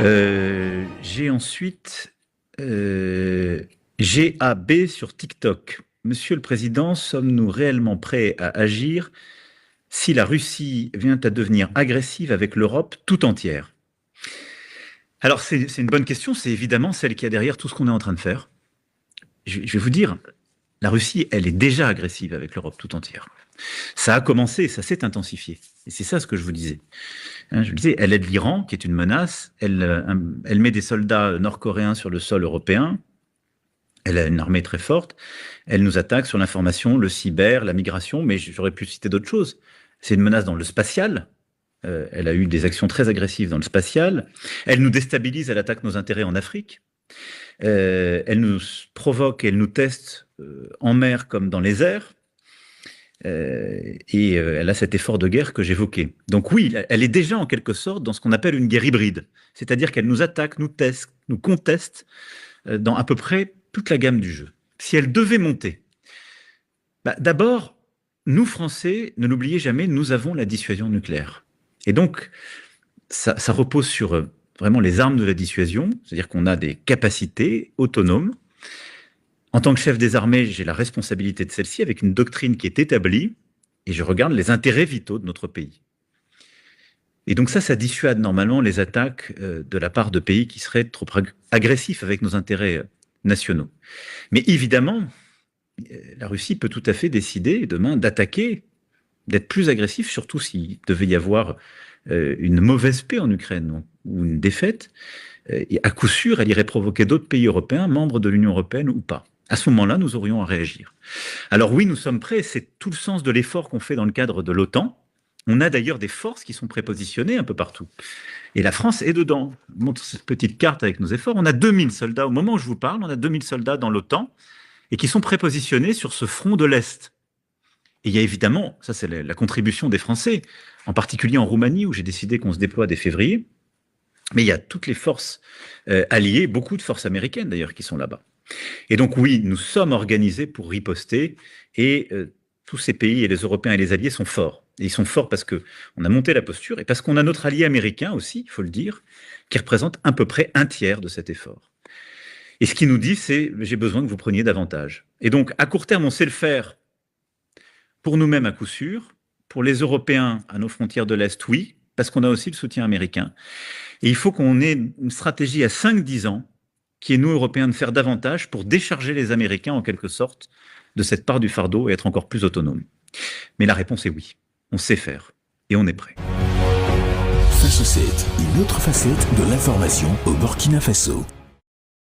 J'ai ensuite GAB sur TikTok. Monsieur le Président, sommes-nous réellement prêts à agir si la Russie vient à devenir agressive avec l'Europe tout entière? Alors c'est une bonne question, c'est évidemment celle qui est derrière tout ce qu'on est en train de faire. Je vais vous dire, la Russie, elle est déjà agressive avec l'Europe tout entière. Ça a commencé, ça s'est intensifié. Et c'est ça ce que je vous disais. Je vous disais, elle aide l'Iran, qui est une menace, elle met des soldats nord-coréens sur le sol européen, elle a une armée très forte, elle nous attaque sur l'information, le cyber, la migration, mais j'aurais pu citer d'autres choses. C'est une menace dans le spatial, elle a eu des actions très agressives dans le spatial, elle nous déstabilise, elle attaque nos intérêts en Afrique, elle nous provoque, elle nous teste en mer comme dans les airs, et elle a cet effort de guerre que j'évoquais. Donc oui, elle est déjà en quelque sorte dans ce qu'on appelle une guerre hybride, c'est-à-dire qu'elle nous attaque, nous teste, nous conteste dans à peu près toute la gamme du jeu. Si elle devait monter, d'abord, nous Français, ne l'oubliez jamais, nous avons la dissuasion nucléaire. Et donc, ça repose sur vraiment les armes de la dissuasion, c'est-à-dire qu'on a des capacités autonomes. En tant que chef des armées, j'ai la responsabilité de celle-ci avec une doctrine qui est établie et je regarde les intérêts vitaux de notre pays. Et donc ça dissuade normalement les attaques de la part de pays qui seraient trop agressifs avec nos intérêts nationaux. Mais évidemment, la Russie peut tout à fait décider demain d'attaquer, d'être plus agressif, surtout s'il devait y avoir une mauvaise paix en Ukraine ou une défaite. Et à coup sûr, elle irait provoquer d'autres pays européens, membres de l'Union européenne ou pas. À ce moment-là, nous aurions à réagir. Alors oui, nous sommes prêts, c'est tout le sens de l'effort qu'on fait dans le cadre de l'OTAN. On a d'ailleurs des forces qui sont prépositionnées un peu partout. Et la France est dedans. Je montre cette petite carte avec nos efforts. On a 2000 soldats, au moment où je vous parle, on a 2000 soldats dans l'OTAN et qui sont prépositionnés sur ce front de l'Est. Et il y a évidemment, ça c'est la contribution des Français, en particulier en Roumanie où j'ai décidé qu'on se déploie dès février. Mais il y a toutes les forces alliées, beaucoup de forces américaines d'ailleurs qui sont là-bas. Et donc oui, nous sommes organisés pour riposter et tous ces pays et les Européens et les alliés sont forts. Et ils sont forts parce qu'on a monté la posture et parce qu'on a notre allié américain aussi, il faut le dire, qui représente à peu près un tiers de cet effort. Et ce qu'il nous dit, c'est « j'ai besoin que vous preniez davantage ». Et donc à court terme, on sait le faire pour nous-mêmes à coup sûr, pour les Européens à nos frontières de l'Est, oui, parce qu'on a aussi le soutien américain. Et il faut qu'on ait une stratégie à 5-10 ans qui est, nous, Européens, de faire davantage pour décharger les Américains, en quelque sorte, de cette part du fardeau et être encore plus autonomes. Mais la réponse est oui. On sait faire. Et on est prêt. Face au 7, une autre facette de l'information au Burkina Faso.